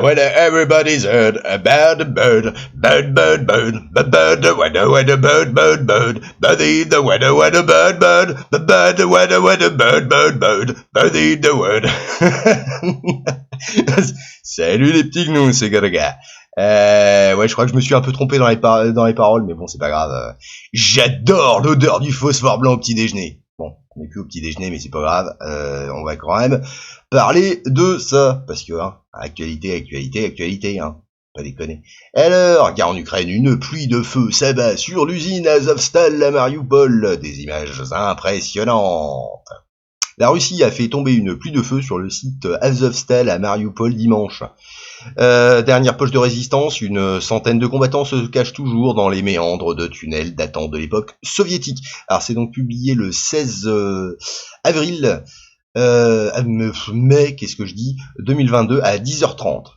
When everybody's heard about a bird, bird, bird, bird, bird, the weather, weather, bird, bird, bird, birdie, the weather, weather, bird, bird, the bird, the weather, weather, bird, bird, bird, birdie, the word. Salut les petits gnous, c'est Godoga. Ouais, je crois que je me suis un peu trompé dans les paroles, mais bon, c'est pas grave. J'adore l'odeur du phosphore blanc au petit déjeuner. Bon, on n'est plus au petit déjeuner, mais c'est pas grave. On va quand même parler de ça, parce que, hein, actualité, hein. Pas déconner. Alors, guerre en Ukraine, une pluie de feu s'abat sur l'usine Azovstal à Mariupol. Des images impressionnantes. La Russie a fait tomber une pluie de feu sur le site Azovstal à Mariupol dimanche. Dernière poche de résistance, une centaine de combattants se cachent toujours dans les méandres de tunnels datant de l'époque soviétique. Alors c'est donc publié le 16 avril, mai, qu'est-ce que je dis, 2022 à 10h30.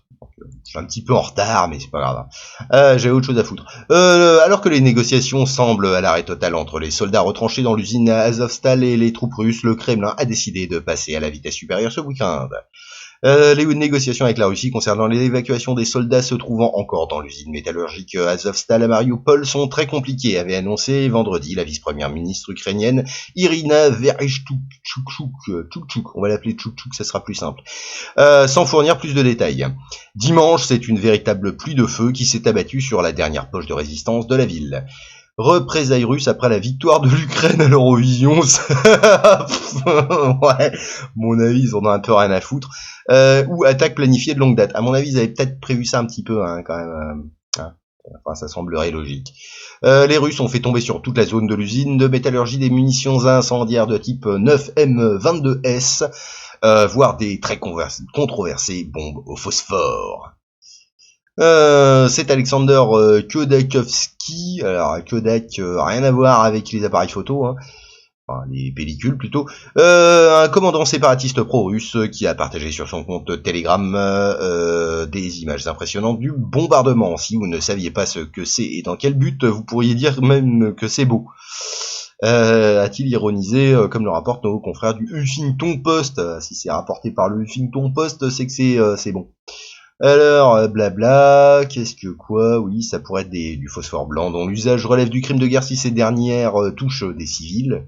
Je suis un petit peu en retard, mais c'est pas grave. J'avais autre chose à foutre. Alors que les négociations semblent à l'arrêt total entre les soldats retranchés dans l'usine Azovstal et les troupes russes, le Kremlin a décidé de passer à la vitesse supérieure ce week-end. Les négociations avec la Russie concernant l'évacuation des soldats se trouvant encore dans l'usine métallurgique Azovstal à Mariupol sont très compliquées, avait annoncé vendredi la vice-première ministre ukrainienne Irina Vereshchuk, on va l'appeler Tchouk, ça sera plus simple, sans fournir plus de détails. Dimanche, c'est une véritable pluie de feu qui s'est abattue sur la dernière poche de résistance de la ville. Représailles russes après la victoire de l'Ukraine à l'Eurovision. Ouais, mon avis, ils en ont un peu rien à foutre. Ou attaque planifiée de longue date. À mon avis, ils avaient peut-être prévu ça un petit peu, hein, quand même. Enfin, ça semblerait logique. Les Russes ont fait tomber sur toute la zone de l'usine de métallurgie des munitions incendiaires de type 9M22S, voire des très controversées bombes au phosphore. C'est Alexander Khodakovsky. Alors Kodak, rien à voir avec les appareils photo, hein. Enfin, les pellicules plutôt. Un commandant séparatiste pro-russe qui a partagé sur son compte Telegram des images impressionnantes du bombardement. Si vous ne saviez pas ce que c'est et dans quel but, vous pourriez dire même que c'est beau. A-t-il ironisé, comme le rapportent nos confrères du Huffington Post. Si c'est rapporté par le Huffington Post, c'est que c'est bon. Alors, blabla, qu'est-ce que quoi? Oui, ça pourrait être du phosphore blanc dont l'usage relève du crime de guerre si ces dernières touchent des civils.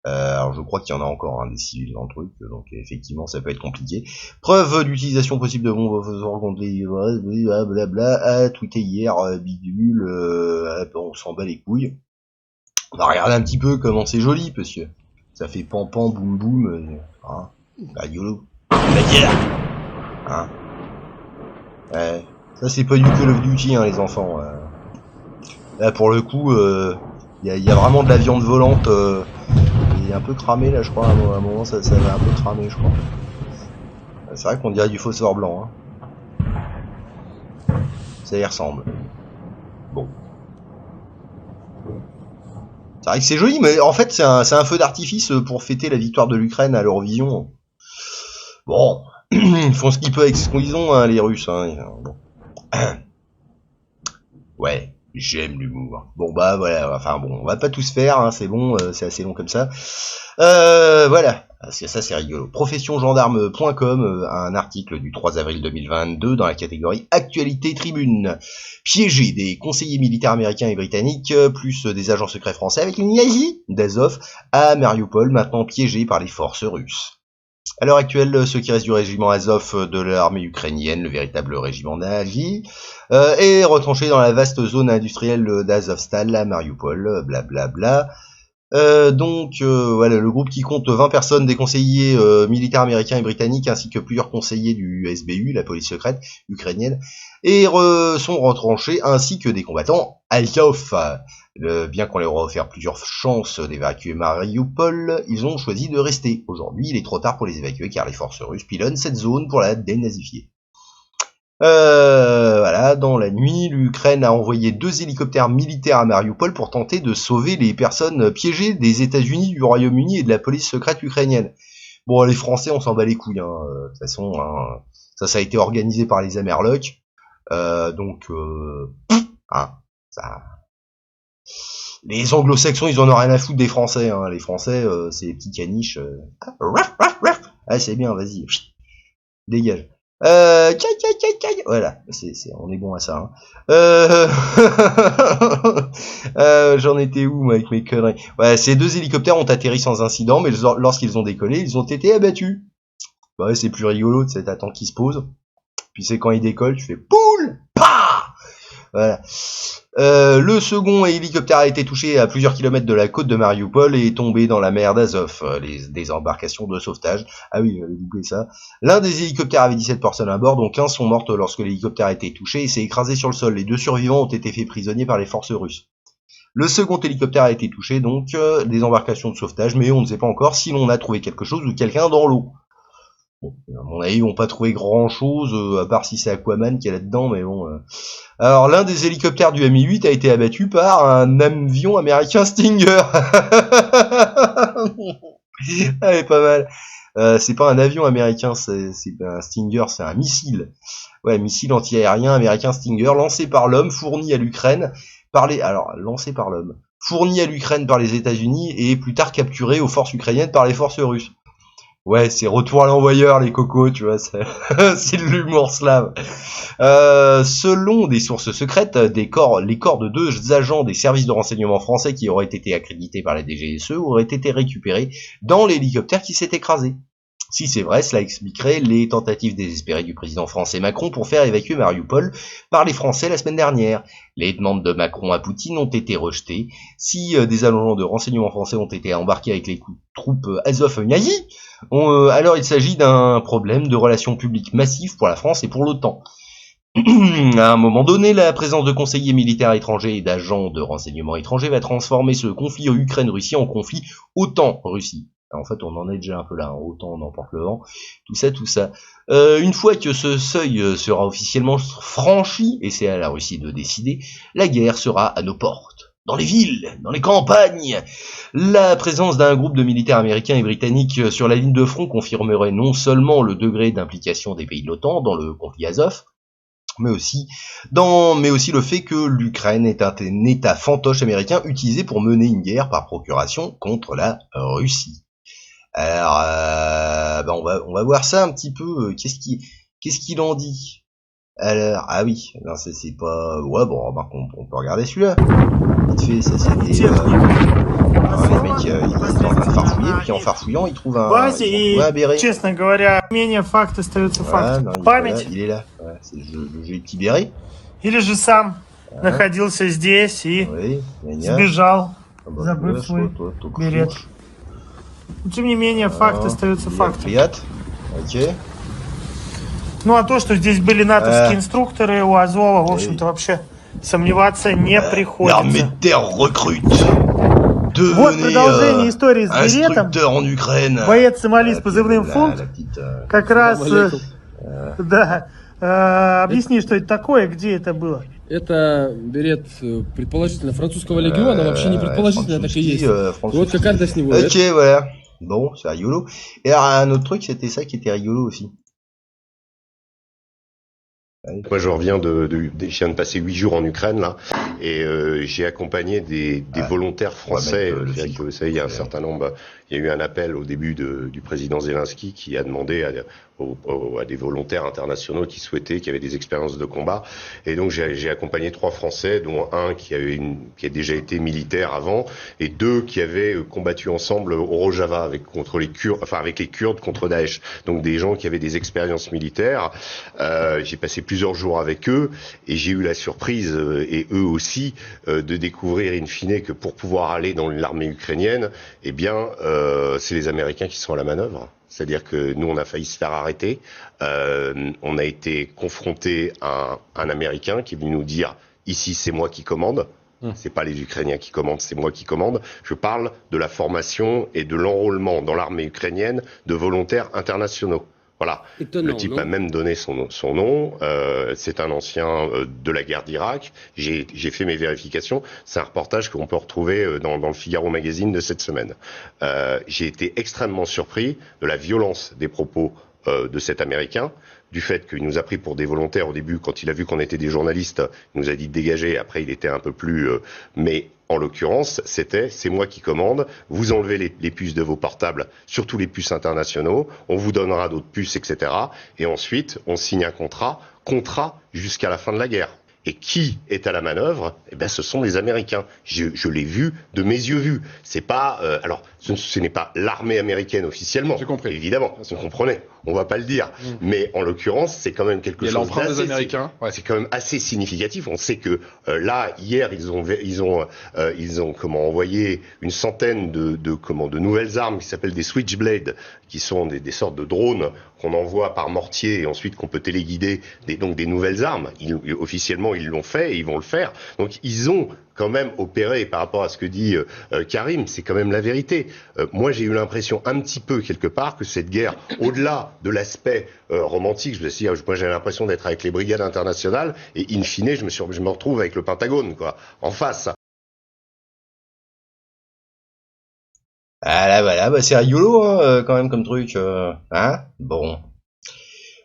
Alors je crois qu'il y en a encore des civils dans le truc, donc effectivement ça peut être compliqué. Preuve d'utilisation possible de bombes au phosphore contre les blabla, tweeté hier, bidule, on s'en bat les couilles. On va regarder un petit peu comment c'est joli, parce que ça fait pan pan boum boum, hein, rigolo. La guerre, hein. Ouais, ça c'est pas du Call of Duty, hein, les enfants. Là pour le coup, y a vraiment de la viande volante. Il est un peu cramé là, je crois. À un moment, ça va un peu cramer, je crois. C'est vrai qu'on dirait du phosphore blanc. Hein. Ça y ressemble. Bon. C'est vrai que c'est joli, mais en fait c'est un feu d'artifice pour fêter la victoire de l'Ukraine à l'Eurovision. Bon. Ils font ce qu'ils peuvent avec ce qu'ils ont, hein, les Russes. Hein. Bon. Ouais, j'aime l'humour. Bon bah voilà, enfin bon, on va pas tous faire, hein, c'est bon, c'est assez long comme ça. Voilà, parce que ça c'est rigolo. Professiongendarme.com, un article du 3 avril 2022 dans la catégorie Actualité Tribune. Piégé des conseillers militaires américains et britanniques, plus des agents secrets français avec une Yahi d'Azov à Mariupol, maintenant piégés par les forces russes. À l'heure actuelle, ce qui reste du régiment Azov de l'armée ukrainienne, le véritable régiment nazi, est retranché dans la vaste zone industrielle d'Azovstal à Mariupol, blablabla. Donc voilà, le groupe qui compte 20 personnes, des conseillers militaires américains et britanniques, ainsi que plusieurs conseillers du SBU, la police secrète ukrainienne, et sont retranchés, ainsi que des combattants Azov. Bien qu'on leur ait offert plusieurs chances d'évacuer Mariupol, ils ont choisi de rester. Aujourd'hui, il est trop tard pour les évacuer car les forces russes pilonnent cette zone pour la dénazifier. Voilà, dans la nuit, l'Ukraine a envoyé 2 hélicoptères militaires à Mariupol pour tenter de sauver les personnes piégées des États-Unis, du Royaume-Uni et de la police secrète ukrainienne. Bon, les Français, on s'en bat les couilles, hein. De toute façon, hein, ça a été organisé par les Amerlocs, donc, hein, ça... Les anglo-saxons, ils en ont rien à foutre des Français, hein. Les Français, c'est les petits caniches. Ah, c'est bien, vas-y. Dégage. Voilà, on est bon à ça. Hein. J'en étais où moi, avec mes conneries? Ouais, ces 2 hélicoptères ont atterri sans incident, mais lorsqu'ils ont décollé, ils ont été abattus. Bah ouais, c'est plus rigolo, tu sais, t'attends qu'ils se posent. Puis c'est quand ils décollent, tu fais poule, pa. Voilà. Le second hélicoptère a été touché à plusieurs kilomètres de la côte de Mariupol et est tombé dans la mer d'Azov, des embarcations de sauvetage. Ah oui, j'avais loupé ça. L'un des hélicoptères avait 17 personnes à bord, dont 15 sont mortes lorsque l'hélicoptère a été touché et s'est écrasé sur le sol. Les 2 survivants ont été faits prisonniers par les forces russes. Le second hélicoptère a été touché, donc des embarcations de sauvetage, mais on ne sait pas encore si l'on a trouvé quelque chose ou quelqu'un dans l'eau. Bon, à mon avis, ils vont pas trouver grand-chose, à part si c'est Aquaman qui est là-dedans, mais bon... Alors, l'un des hélicoptères du Mi-8 a été abattu par un avion américain Stinger. Elle est pas mal. C'est pas un avion américain, c'est un Stinger, c'est un missile. Ouais, missile anti-aérien américain Stinger, lancé par l'homme, fourni à l'Ukraine fourni à l'Ukraine par les États-Unis et plus tard capturé aux forces ukrainiennes par les forces russes. Ouais, c'est retour à l'envoyeur, les cocos, tu vois, c'est de l'humour slave. Selon des sources secrètes, les corps de 2 agents des services de renseignement français qui auraient été accrédités par la DGSE auraient été récupérés dans l'hélicoptère qui s'est écrasé. Si c'est vrai, cela expliquerait les tentatives désespérées du président français Macron pour faire évacuer Mariupol par les Français la semaine dernière. Les demandes de Macron à Poutine ont été rejetées. Si des agents de renseignement français ont été embarqués avec les troupes Azov-Naï, alors il s'agit d'un problème de relations publiques massif pour la France et pour l'OTAN. À un moment donné, la présence de conseillers militaires étrangers et d'agents de renseignement étrangers va transformer ce conflit Ukraine-Russie en conflit OTAN-Russie. En fait, on en est déjà un peu là, hein. Autant on emporte le vent, tout ça. Une fois que ce seuil sera officiellement franchi, et c'est à la Russie de décider, la guerre sera à nos portes. Dans les villes, dans les campagnes. La présence d'un groupe de militaires américains et britanniques sur la ligne de front confirmerait non seulement le degré d'implication des pays de l'OTAN dans le conflit Azov, mais aussi le fait que l'Ukraine est un état fantoche américain utilisé pour mener une guerre par procuration contre la Russie. Alors, on va voir ça un petit peu. Qu'est-ce qu'il en dit? Alors, ah oui, non, c'est pas. Ouais, bon, remarque, on peut regarder celui-là. Vite fait, ça c'était. Les mecs, ils sont en train de farfouiller, puis en farfouillant, ils trouvent un béret. Честно говоря, менее факт остается фактом. Non, Память. il est là. Ouais, c'est le jeu petit béret. Или же сам находился здесь и сбежал, забыв свой берет. Тем не менее, факт остается фактом. Ok. Ну а то, что здесь были натовские инструкторы у Азова, в общем-то, вообще сомневаться не приходится. L'armée de terre recrute. Вот продолжение истории с беретом. En Ukraine. Боец Сомали с позывным «Фунт» как раз... Да. Объясни, что это такое, где это было? Это берет, предположительно, французского легиона, вообще не предположительно, так и есть. Вот как карта с него. Ok, voilà. Bon, c'est rigolo. Et alors, un autre truc, c'était ça qui était rigolo aussi. Moi, je reviens je viens de passer 8 jours en Ukraine, là, et j'ai accompagné des volontaires français. Vous savez, il y a un certain nombre... Il y a eu un appel au début du président Zelensky qui a demandé à des volontaires internationaux qui avaient des expériences de combat. Et donc j'ai accompagné 3 Français, dont un qui a déjà été militaire avant, et 2 qui avaient combattu ensemble au Rojava avec les Kurdes contre Daesh. Donc des gens qui avaient des expériences militaires. J'ai passé plusieurs jours avec eux et j'ai eu la surprise, et eux aussi, de découvrir in fine que pour pouvoir aller dans l'armée ukrainienne, eh bien c'est les Américains qui sont à la manœuvre. C'est-à-dire que nous, on a failli se faire arrêter. On a été confronté à un Américain qui est venu nous dire « Ici, c'est moi qui commande ». C'est pas les Ukrainiens qui commandent, c'est moi qui commande. Je parle de la formation et de l'enrôlement dans l'armée ukrainienne de volontaires internationaux. Voilà. Étonnant, le type a même donné son nom. C'est un ancien de la guerre d'Irak. J'ai fait mes vérifications. C'est un reportage qu'on peut retrouver dans le Figaro Magazine de cette semaine. J'ai été extrêmement surpris de la violence des propos de cet Américain, du fait qu'il nous a pris pour des volontaires au début, quand il a vu qu'on était des journalistes, il nous a dit de dégager, après il était un peu plus... mais en l'occurrence, c'est moi qui commande, vous enlevez les puces de vos portables, surtout les puces internationaux, on vous donnera d'autres puces, etc. Et ensuite, on signe un contrat jusqu'à la fin de la guerre. Et qui est à la manœuvre? Eh ben, ce sont les Américains. Je l'ai vu de mes yeux vus. C'est pas, alors, ce n'est pas l'armée américaine officiellement. J'ai compris. Évidemment, vous comprenez. On va pas le dire. Mais en l'occurrence, c'est quand même quelque chose l'empreinte des Américains. Ouais. C'est quand même assez significatif. On sait que là, hier, ils ont envoyé une centaine de nouvelles armes qui s'appellent des Switchblade, qui sont des sortes de drones qu'on envoie par mortier et ensuite qu'on peut téléguider, donc des nouvelles armes. Officiellement, ils l'ont fait et ils vont le faire. Donc, ils ont quand même opéré par rapport à ce que dit Karim, c'est quand même la vérité. Moi, j'ai eu l'impression un petit peu, quelque part, que cette guerre, au-delà de l'aspect romantique, moi j'ai l'impression d'être avec les brigades internationales et in fine, je me retrouve avec le Pentagone, quoi, en face. Ah là, voilà, bah c'est rigolo, hein, quand même, comme truc, hein. Bon.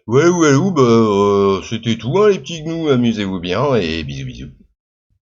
Ouais, bah, c'était tout, hein, les petits gnous, amusez-vous bien, et bisous bisous.